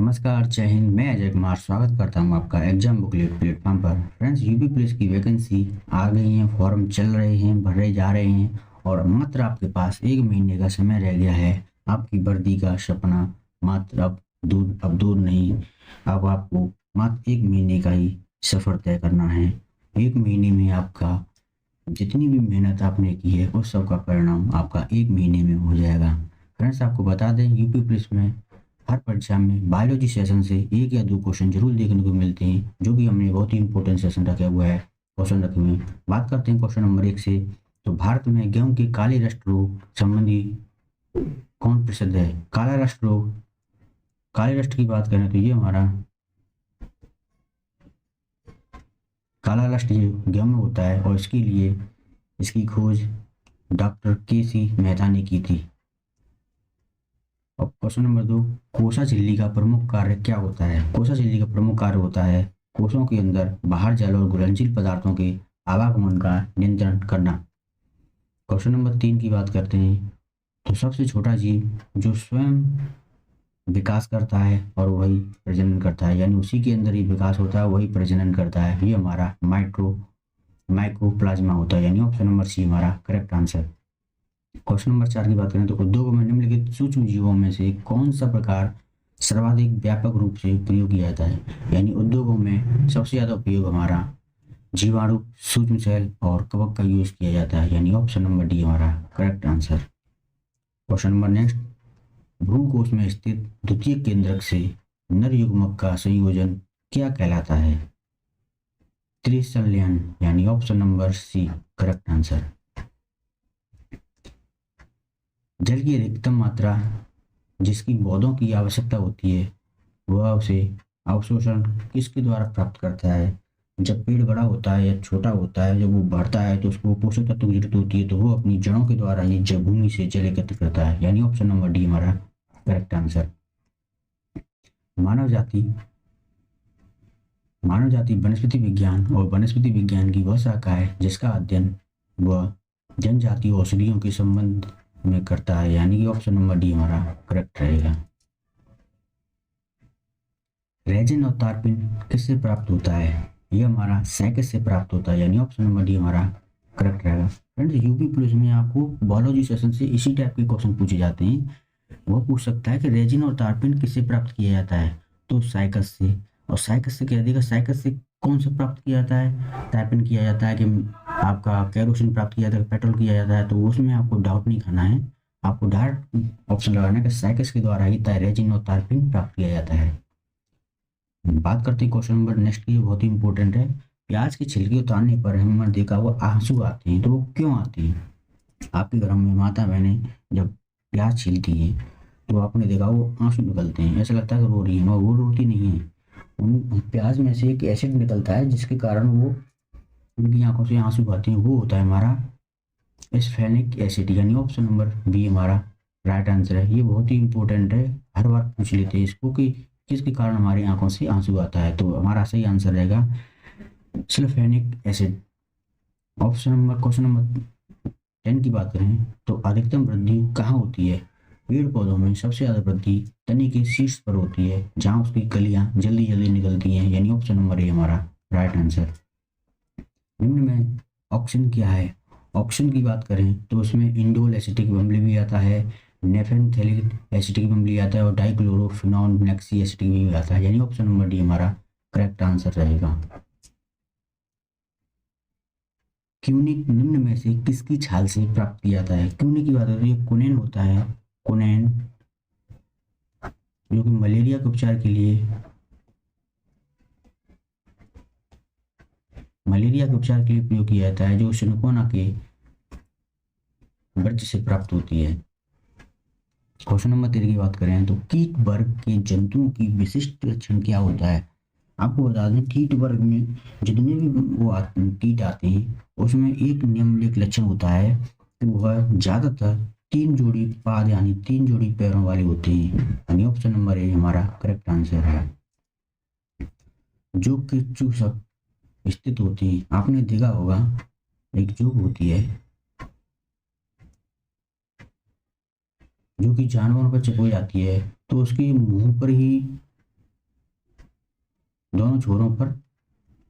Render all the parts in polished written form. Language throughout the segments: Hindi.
नमस्कार, जय हिंद। मैं अजय कुमार स्वागत करता हूं आपका एग्जाम बुकलेट प्लेटफॉर्म पर। फ्रेंड्स, यूपी पुलिस की वैकेंसी आ गई है, फॉर्म चल रहे हैं, भरे जा रहे हैं और मात्र आपके पास 1 महीने का समय रह गया है। आपकी वर्दी का सपना मात्र अब दूर नहीं। अब आपको मात्र 1 महीने का ही सफ़र तय करना है। 1 महीने में आपका जितनी भी मेहनत आपने की है उस सब का परिणाम आपका 1 महीने में हो जाएगा। फ्रेंड्स, आपको बता दें, यूपी पुलिस में हर परीक्षा में बायोलॉजी सेशन से 1 या 2 क्वेश्चन जरूर देखने को मिलते हैं, जो कि हमने बहुत ही इंपॉर्टेंट सेशन रखा हुआ है, क्वेश्चन रखे हुए हैं। बात करते हैं क्वेश्चन नंबर 1 से। तो भारत में गेहूं के काले रस्ट रोग संबंधी कौन प्रसिद्ध है? काला रस्ट रोग, काले रस्ट की बात करें तो ये हमारा काला रस्ट ये गेहूं में होता है और इसके लिए इसकी खोज डॉक्टर के.सी. मेहता ने की थी। अब क्वेश्चन नंबर 2, कोसा झिल्ली का प्रमुख कार्य क्या होता है? कोसा झिल्ली का प्रमुख कार्य होता है कोषों के अंदर बाहर जल और घुलनशील पदार्थों के आवागमन का नियंत्रण करना। क्वेश्चन नंबर 3 की बात करते हैं। तो सबसे छोटा जीव जो स्वयं विकास करता है और वही प्रजनन करता है, यानी उसी के अंदर ही विकास होता है, वही प्रजनन करता है, ये हमारा माइक्रोप्लाज्मा होता है, यानी ऑप्शन नंबर सी हमारा करेक्ट आंसर। क्वेश्चन नंबर 4 की बात करें तो उद्योगों में निम्नलिखित सूक्ष्म जीवों में से कौन सा प्रकार सर्वाधिक व्यापक रूप से प्रयोग किया जाता है? यानी उद्योगों में सबसे ज्यादा उपयोग हमारा जीवाणु, सूक्ष्म सेल और कवक का यूज किया जाता है, यानी ऑप्शन नंबर डी हमारा correct answer. Question number next, भ्रूकोश में स्थित द्वितीय केंद्रक से नर युग्मक का संयोजन क्या कहलाता है? त्रिसंलयन, यानी option number C correct answer. जल की अधिकतम मात्रा जिसकी पौधों की आवश्यकता होती है वह उसे अवशोषण किसके द्वारा प्राप्त करता है? जब पेड़ बड़ा होता है या छोटा होता है, जब वो बढ़ता है तो उसको पोषक तत्व की जरूरत होती है, तो वो अपनी जड़ों के द्वारा ही जब भूमि से जल एकत्र करता है, यानी ऑप्शन नंबर डी हमारा करेक्ट आंसर। मानव जाति मानव जाति वनस्पति विज्ञान और वनस्पति विज्ञान की वह शाखा है जिसका अध्ययन वह जनजाति औषधियों के संबंध में करता है, यानी कि ऑप्शन नंबर डी हमारा करेक्ट रहेगा। रेजिन और तारपिन किससे प्राप्त होता है? ये हमारा साइकस से प्राप्त होता है, यानी ऑप्शन नंबर डी हमारा करेक्ट रहेगा। फ्रेंड्स, यूपी पुलिस में आपको बायोलॉजी सेशन से इसी टाइप के क्वेश्चन पूछे जाते हैं। वो पूछ सकता है कि रेजिन और तारपिन किससे प्राप्त किया जाता है? तो साइकस से। और साइकस से कह देगा साइकस से कौन सा प्राप्त किया जाता है? तारपिन किया जाता है कि आपका केरोसिन प्राप्त किया जाता है, पेट्रोल किया जाता है, तो उसमें आपको डाउट नहीं खाना है। आपको डायरेक्ट ऑप्शन लगाना है कि साइकस के द्वारा ही रेजिन और तारपिन प्राप्त किया जाता है। बात करते हैं क्वेश्चन नंबर नेक्स्ट की, बहुत ही इंपॉर्टेंट है। प्याज की छिलकी उतारने पर हमने देखा वो आंसू आते हैं, तो वो क्यों आते हैं? आपके घरों में माता बहनें जब प्याज छीलती है तो आपने देखा वो आंसू निकलते हैं, ऐसा लगता है कि रो रही है, मगर वो रोती नहीं है। उन प्याज में से एक एसिड निकलता है जिसके कारण वो उनकी आंखों से आंसू आते हैं, वो होता है हमारा एस्फेनिक एसिड, यानी ऑप्शन नंबर बी हमारा राइट आंसर है। ये बहुत ही इंपॉर्टेंट है, हर बार पूछ लेते हैं इसको कि किसके कारण हमारी आंखों से आंसू आता है, तो हमारा सही आंसर रहेगा सल्फेनिक एसिड। क्वेश्चन नंबर 10 की बात करें तो अधिकतम वृद्धि कहाँ होती है? पेड़ पौधों में सबसे ज्यादा वृद्धि तने के शीर्ष पर होती है, जहां उसकी कलियां जल्दी जल्दी निकलती हैं, यानी ऑप्शन नंबर ए हमारा राइट आंसर। निम्न में ऑक्सीजन क्या है? ऑक्सीजन की बात करें तो उसमें इंडोल एसिटिक अम्ल भी आता है, नेफेंथेलिक एसिटिक अम्ल भी आता है और डाइक्लोरोफिनॉक्सी एसिटिक भी आता है, यानी ऑप्शन नंबर डी हमारा करेक्ट आंसर रहेगा। क्यूनिक निम्न में से किसकी छाल से प्राप्त किया जाता है? क्यूनिक की बात करें तो ये कुनेन होता है, कुनेन, जो कि मलेरिया के उपचार के लिए प्रयोग किया जाता है, जो सिनकोना के वर्ज्य से प्राप्त होती है। क्वेश्चन नंबर 13 की बात करें तो कीट वर्ग के जंतुओं की विशिष्ट लक्षण क्या होता है? आपको बता दें, कीट वर्ग में जितने भी कीट आते हैं उसमें एक निम्नलिखित लक्षण होता है कि वह ज्यादातर 3 जोड़ी पाद यानी 3 जोड़ी पैरों वाले होते हैं, यानी ऑप्शन नंबर ए हमारा करेक्ट आंसर है। जो कि चूसक स्थित होती है, आपने देखा होगा एक जोक होती है जो कि जानवरों पर चिपक जाती है, तो उसके मुंह पर ही दोनों छोरों पर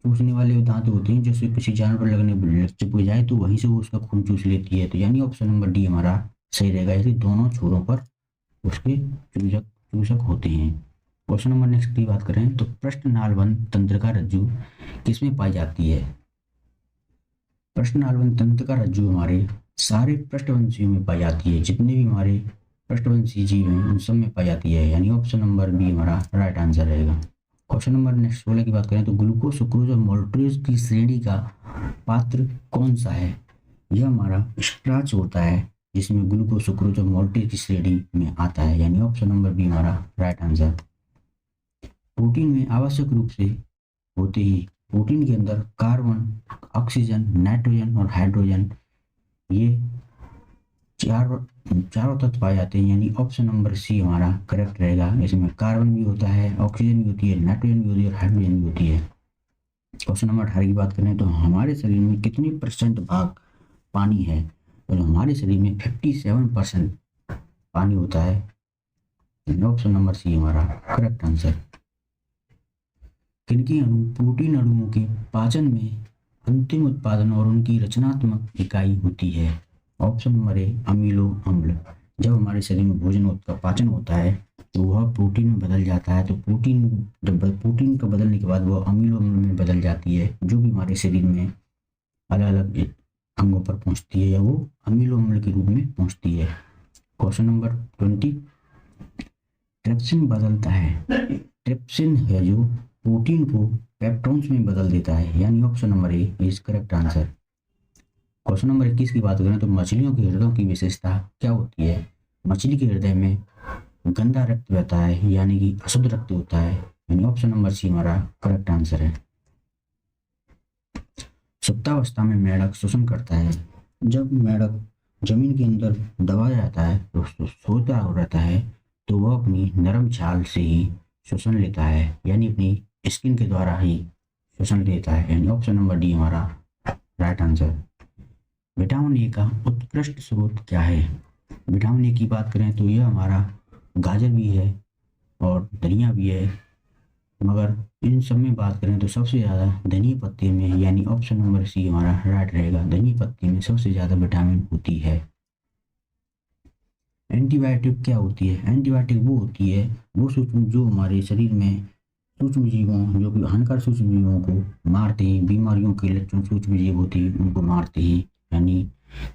चूसने वाले दांत होते हैं, जैसे किसी जानवर लगने चिपक जाए तो वहीं से वो उसका खून चूस लेती है। तो यानी ऑप्शन नंबर डी हमारा सही रहेगा, ऐसे दोनों छोरों पर उसके चूसक चूसक होते हैं। क्वेश्चन नंबर नेक्स्ट की बात करें तो पृष्ठनालबंध तंत्रिका रज्जु किसमें पाई जाती है? पृष्ठनालबंध तंत्रिका रज्जु हमारे सारे पृष्ठवंशियों में पाई जाती है, जितने भी हमारे पृष्ठवंशी जीव हैं उन सब में पाई जाती है, यानी ऑप्शन नंबर बी हमारा राइट आंसर रहेगा। क्वेश्चन नंबर नेक्स्ट 16 की बात करें तो ग्लूकोज सुक्रोज और मोल्टोज की श्रेणी का पात्र कौन सा है? यह हमारा स्टार्च होता है, जिसमें ग्लूकोज सुक्रोज और मोल्टेज की श्रेणी में आता है, यानी ऑप्शन नंबर बी हमारा राइट आंसर। प्रोटीन में आवश्यक रूप से होते ही प्रोटीन के अंदर कार्बन, ऑक्सीजन, नाइट्रोजन और हाइड्रोजन, ये चारों तत्व पाए जाते हैं, यानी ऑप्शन नंबर सी हमारा करेक्ट रहेगा। इसमें कार्बन भी होता है, ऑक्सीजन भी होती है, नाइट्रोजन भी होती है और हाइड्रोजन भी होती है। क्वेश्चन नंबर 18 की बात करें तो हमारे शरीर में कितने % भाग पानी है? तो हमारे शरीर में 57% पानी होता है, ऑप्शन नंबर सी हमारा करेक्ट आंसर। किनके अणु प्रोटीन अणुओं के पाचन में अंतिम उत्पादन और उनकी रचनात्मक इकाई होती है? ऑप्शन नंबर ए अमीनो अम्ल। जब हमारे शरीर में भोजन का पाचन होता है तो वह प्रोटीन में बदल जाता है, तो प्रोटीन का बदलने के बाद वह अमीनो अम्ल में बदल जाती है, जो भी हमारे शरीर में अलग अलग अंगों पर पहुंचती है या वो अमीनो अम्ल के रूप में पहुंचती है। क्वेश्चन नंबर 20, ट्रिप्सिन बदलता है, ट्रिप्सिन है जो प्रोटीन को पेप्टोन्स में बदल देता है, यानी option number A is correct answer. Question number 21 की बात करें तो मछलियों के हृदयों की विशेषता क्या होती है? मछली के हृदय में गंदा रक्त बहता है, यानी कि अशुद्ध रक्त होता है, यानी ऑप्शन नंबर सी हमारा करेक्ट आंसर है। सुप्तावस्था में मेंढक श्वसन करता है। जब मेंढक जमीन के अंदर दबाया जाता है तो सोता हो रहता है, तो वह अपनी नरम छाल से ही श्वसन लेता है, यानी अपनी स्किन के द्वारा ही श्वसन लेता है, यानी ऑप्शन नंबर डी हमारा राइट आंसर। विटामिन ए का उत्कृष्ट स्रोत क्या है? विटामिन ए की बात करें तो यह हमारा गाजर भी है और धनिया भी है, मगर इन सब में बात करें तो सबसे ज़्यादा धनिया पत्ते में, यानी ऑप्शन नंबर सी हमारा राइट रहेगा। धनिया पत्ते में सबसे ज़्यादा विटामिन होती है। एंटीबायोटिक क्या होती है? एंटीबायोटिक वो होती है वो सूक्ष्म जो हमारे शरीर में सूक्ष्म जीवों, जो कि हानिकारक सूक्ष्म जीवों को मारते हैं, बीमारियों के लक्षण सूक्ष्म जीव होते हैं उनको मारते हैं, यानी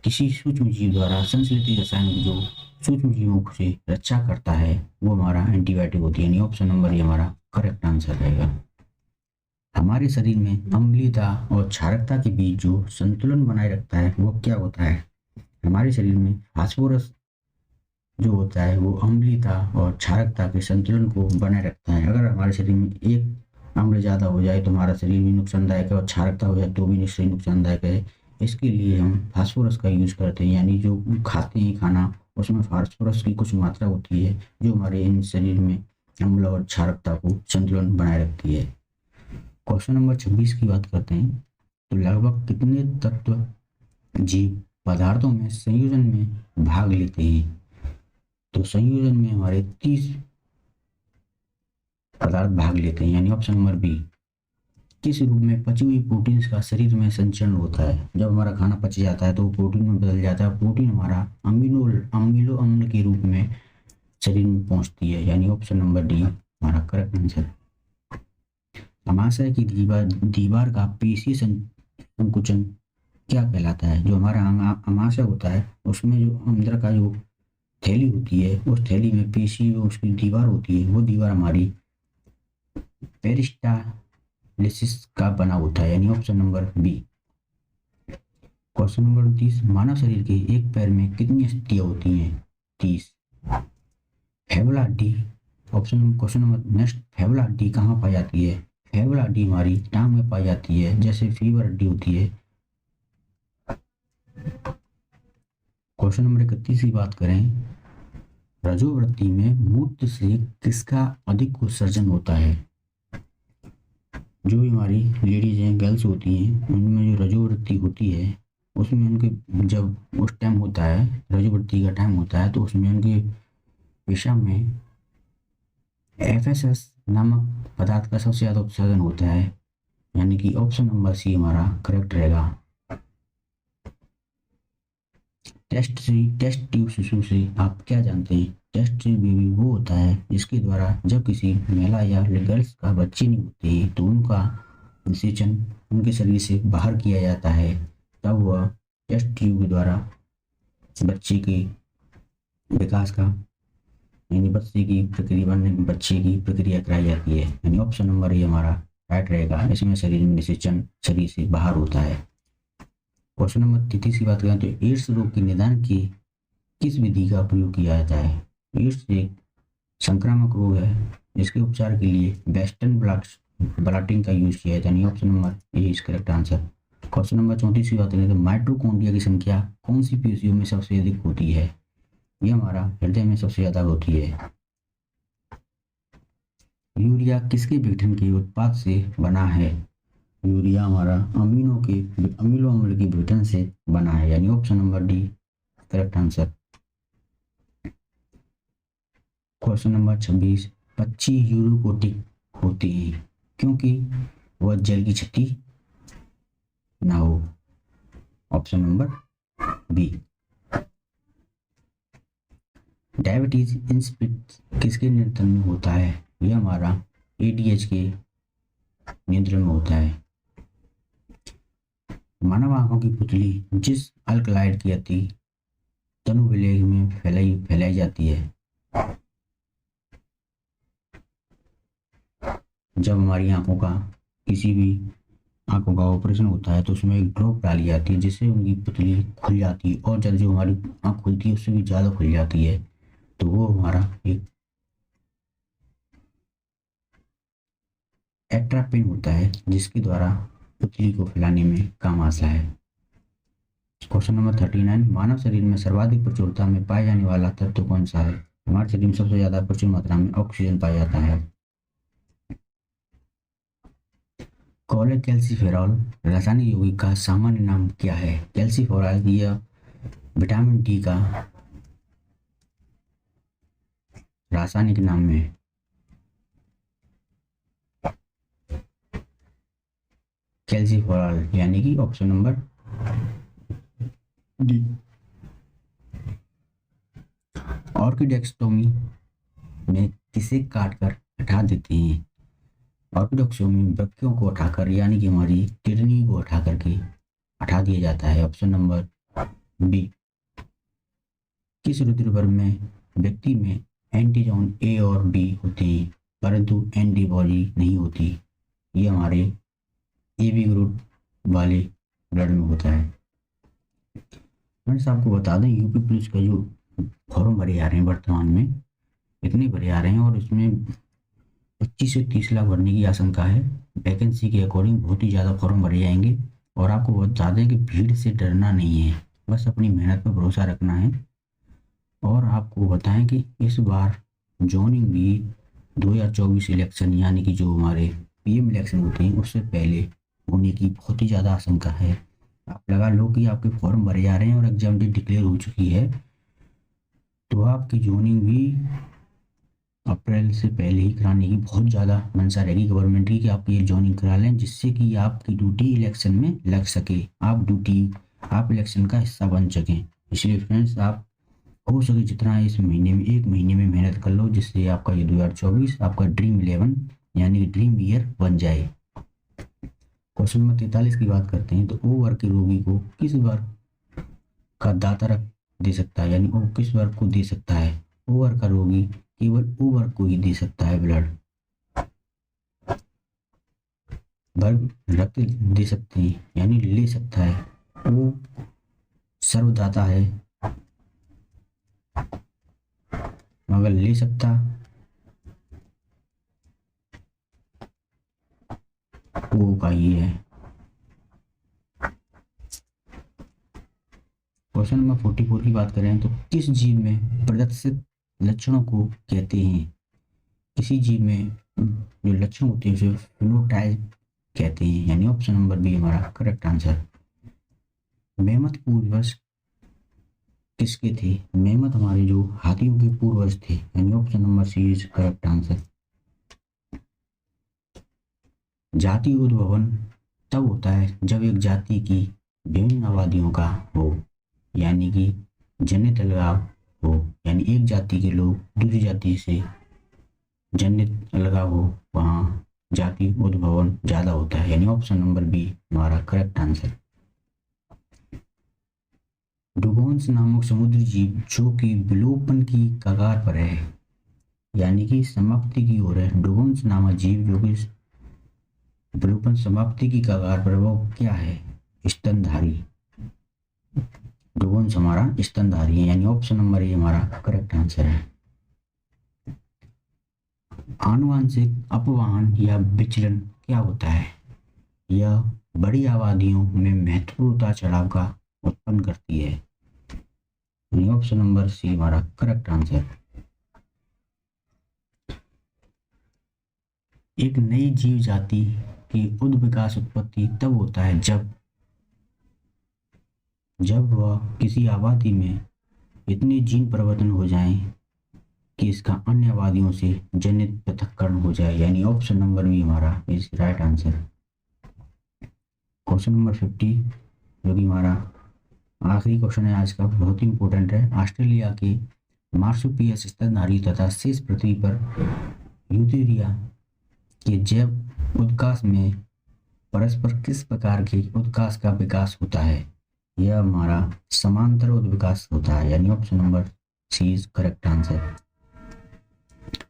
किसी सूक्ष्म जीव द्वारा संश्लेषित रसायन जो सूक्ष्म जीवों से रक्षा करता है वो हमारा एंटीबायोटिक होती है, यानी ऑप्शन नंबर ये हमारा करेक्ट आंसर रहेगा। हमारे शरीर में अम्लीयता और क्षारकता के बीच जो संतुलन बनाए रखता है वो क्या होता है? हमारे शरीर में फास्फोरस जो होता है वो अम्लीयता और क्षारकता के संतुलन को बनाए रखता है। अगर हमारे शरीर में एक अम्ल ज़्यादा हो जाए तो हमारा शरीर भी नुकसानदायक है, और क्षारकता हो जाए तो भी निश्चय नुकसानदायक है। इसके लिए हम फास्फोरस का यूज़ करते हैं, यानी जो खाते हैं खाना उसमें फास्फोरस की कुछ मात्रा होती है जो हमारे इन शरीर में अम्ल और क्षारकता को संतुलन बनाए रखती है। क्वेश्चन नंबर 26 की बात करते हैं तो लगभग कितने तत्व जीव पदार्थों में संयोजन में भाग लेते हैं? तो संयोजन में हमारे 30 पदार्थ भाग लेते हैं, यानी ऑप्शन नंबर बी। किस रूप में पची हुई प्रोटीन्स का शरीर में संचरण होता है? जब हमारा खाना पच जाता है तो वो प्रोटीन में बदल जाता है, प्रोटीन हमारा अमीनो अम्ल के रूप में शरीर में पहुंचती है, यानी ऑप्शन नंबर डी हमारा करेक्ट आंसर। अमाशय की दीवार का पेशीय संकुचन क्या कहलाता है? जो हमारा अमाशय होता है उसमें जो अंदर का जो थैली होती है उस थैली में पेशी उसकी दीवार होती है, वो दीवार हमारी पेरिस्टालिसिस का बना होता है, यानी option number B. Question number 29, मानव शरीर के एक पैर में कितनी अस्थियां होती हैं? 30। फेबुला हड्डी क्वेश्चन नंबर नेक्स्ट, फेबुला हड्डी कहाँ पाई जाती है? फेबुला हड्डी हमारी टांग में पाई जाती है, जैसे फीवर हड्डी होती है। क्वेश्चन नंबर 31 की बात करें, रजोवृत्ति में मूत्र से किसका अधिक उत्सर्जन होता है? जो हमारी लेडीज हैं, गर्ल्स होती हैं, उनमें जो रजोवृत्ति होती है उसमें उनके जब उस टाइम होता है रजोवृत्ति का टाइम होता है तो उसमें उनके पेशाब में FSS नामक पदार्थ का सबसे ज़्यादा उत्सर्जन होता है, यानी कि ऑप्शन नंबर सी हमारा करेक्ट रहेगा। टेस्ट ट्यूब शिशु से आप क्या जानते हैं? टेस्ट ट्यूब बेबी वो होता है जिसके द्वारा जब किसी महिला या गर्ल्स का बच्चे नहीं होते तो उनका निषेचन उनके शरीर से बाहर किया जाता है, तब वह टेस्ट ट्यूब के द्वारा बच्चे के विकास का यानी बच्चे की प्रक्रिया कराई जाती है, यानी ऑप्शन नंबर ए हमारा राइट रहेगा। इसमें शरीर में निषेचन शरीर से बाहर होता है। क्वेश्चन नंबर 33 की बात करें तो एड्स रोग के निदान की किस विधि का प्रयोग किया जाता है? एड्स एक संक्रामक रोग है जिसके उपचार के लिए वेस्टर्न ब्लॉटिंग का यूज किया जाता है, यानी option number A is correct answer. Question number 34 की बात करें तो माइटोकॉन्ड्रिया की संख्या कौन सी पेशियों में सबसे अधिक होती है? ये हमारा हृदय में सबसे ज्यादा होती है। यूरिया किसके विघटन के उत्पाद से बना है? यूरिया हमारा अमीनो अम्ल के विघटन से बना है, यानी option number D correct answer. Question number 26 पक्षी यूरोकोटिक होते हैं क्योंकि वह जल की क्षति ना हो, option number B. Diabetes insipidus किसके नियंत्रण में होता है? यह हमारा एडीएच के नियंत्रण में होता है। मानव आंखों की पुतली जिस अल्कलाइड की अति तनु विलेय में फैलाई जाती है, जब हमारी किसी भी आंखों का ऑपरेशन होता है तो उसमें एक ड्रॉप डाली जाती है जिससे उनकी पुतली खुल जाती है, और जब जो हमारी आंख खुलती है उससे भी ज़्यादा खुल जाती है, तो वो हमारा एक एट्रापिन होता है जिसके द्वारा पुतली को फैलाने में काम आता है। क्वेश्चन नंबर 39 मानव शरीर में सर्वाधिक प्रचुरता में पाए जाने वाला तत्व कौन सा है? हमारे शरीर में सबसे ज्यादा प्रचुर मात्रा में ऑक्सीजन पाया जाता है। कोलेकैल्सिफेरॉल रासायनिक यौगिक का सामान्य नाम क्या है? कैल्सिफेरॉल यह विटामिन डी का रासायनिक नाम है। कैल्सिफेरॉल यानी कि ऑप्शन नंबर डी। ऑर्किडेक्टोमी में किसे काटकर हटा देते हैं? ऑर्किडेक्टोमी में वृक्कों को हटाकर यानी कि हमारी किडनी को हटा दिया जाता है, ऑप्शन नंबर बी। किस रुधिर वर्ग में व्यक्ति में एंटीजन ए और बी होते हैं परंतु एंटीबॉडी नहीं होती? ये हमारे ए बी ग्रुप वाले ब्लड में होता है। फ्रेंड्स आपको बता दें यूपी पुलिस का जो फॉर्म भरे आ रहे हैं वर्तमान में इतने भरे आ रहे हैं और इसमें 25 से 30 लाख भरने की आशंका है। वैकेंसी के अकॉर्डिंग बहुत ही ज़्यादा फॉर्म भरे जाएंगे और आपको बता दें कि भीड़ से डरना नहीं है, बस अपनी मेहनत पर भरोसा रखना है। और आपको बताएं कि इस बार जोनिंग भी 2024 इलेक्शन यानी कि जो हमारे पीएम इलेक्शन होते हैं उससे पहले होने की बहुत ही ज़्यादा आशंका है। आप लगा लो कि आपके फॉर्म भरे जा रहे हैं और एग्जाम डेट डिक्लेयर हो चुकी है, तो आपकी जोनिंग भी अप्रैल से पहले ही कराने की बहुत ज़्यादा मंशा रहेगी गवर्नमेंट की कि आप ये जोनिंग करा लें जिससे कि आपकी ड्यूटी इलेक्शन में लग सके, आप इलेक्शन का हिस्सा बन सकें। इसलिए फ्रेंड्स आप हो सके जितना इस महीने में 1 महीने में मेहनत कर लो जिससे आपका ये 2024 आपका ड्रीम 11 यानी ड्रीम ईयर बन जाए। क्वेश्चन नंबर 43 की बात करते हैं तो ओ वर्ग के रोगी को किस वर्ग का दाता रक्त दे सकता है, यानी ओ किस वर्ग को दे सकता है? ओ वर्ग का रोगी केवल ओ वर्ग को ही दे सकता है ब्लड वर्ग रक्त दे सकते हैं यानी ले सकता है। ओ सर्वदाता है मगर ले सकता वो का ही है। क्वेश्चन नंबर 44 की बात करें तो किस जीव में प्रदर्शित लक्षणों को कहते हैं? किसी जीव में जो लक्षण होते हैं उसे फिनोटाइप कहते हैं, यानी ऑप्शन नंबर बी हमारा करेक्ट आंसर। मेमत पूर्वज किसके थे? मेमत हमारे जो हाथियों के पूर्वज थे, यानी option number C is correct answer. जाति उद्भवन तब होता है जब एक जाति की विभिन्न आबादियों का हो, यानी कि जनित अलगाव हो, यानी एक जाति के लोग दूसरी जाति से जनित अलगाव हो, वहाँ जाति उद्भवन ज़्यादा होता है, यानी ऑप्शन नंबर बी हमारा करेक्ट आंसर। डुगोन्स नामक समुद्री जीव जो कि विलोपन की कगार पर है, यानी कि समाप्ति की ओर है। डुगोन्स नामक जीव जो कि विलोपन समाप्ति की कगार पर, वो क्या है? स्तनधारी। डुगोन्स हमारा स्तनधारी है, यानी ऑप्शन नंबर ए हमारा करेक्ट आंसर है। आनुवांशिक अपवाहन या विचलन क्या होता है? यह बड़ी आबादियों में महत्वपूर्ण उतार चढ़ाव का उत्पन्न करती है, यानी ऑप्शन नंबर सी हमारा करेक्ट आंसर। एक नई जीव जाति की उद्विकास उत्पत्ति तब होता है जब वह किसी आबादी में इतने जीन परिवर्तन हो जाएं कि इसका अन्य आबादियों से जनित पृथक्करण हो जाए, यानी ऑप्शन नंबर बी हमारा is right answer. Question number 50 जो कि हमारा आखिरी क्वेश्चन है आज का, बहुत ही इंपॉर्टेंट है। ऑस्ट्रेलिया के मार्सुपियस स्तनधारी तथा शेष पृथ्वी पर यूथेरिया के जैव उत्काश में परस्पर किस प्रकार के उत्काश का विकास होता है? यह हमारा समांतर उद्विकास होता है, यानी option number C is correct answer.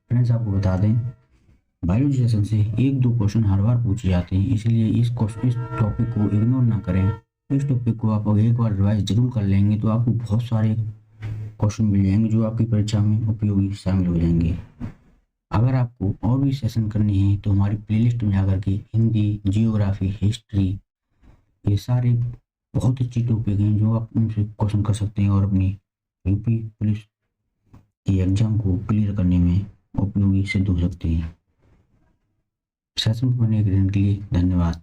Friends, आपको बता दें बायोलॉजी सेशन से 1-2 क्वेश्चन हर बार पूछे जाते हैं, इसलिए इस टॉपिक को इग्नोर ना करें। इस टॉपिक को आप एक बार रिवाइज जरूर कर लेंगे तो आपको बहुत सारे क्वेश्चन मिल जाएंगे जो आपकी परीक्षा में उपयोगी शामिल हो जाएंगे। अगर आपको और भी सेशन करनी है तो हमारी प्लेलिस्ट में जाकर के हिंदी, जियोग्राफी, हिस्ट्री, ये सारे बहुत अच्छी टॉपिक हैं जो आप उनसे क्वेश्चन कर सकते हैं और अपनी यूपी पुलिस की एग्जाम को क्लियर करने में उपयोगी सिद्ध हो सकते हैं। सेशन को पढ़ने के लिए धन्यवाद।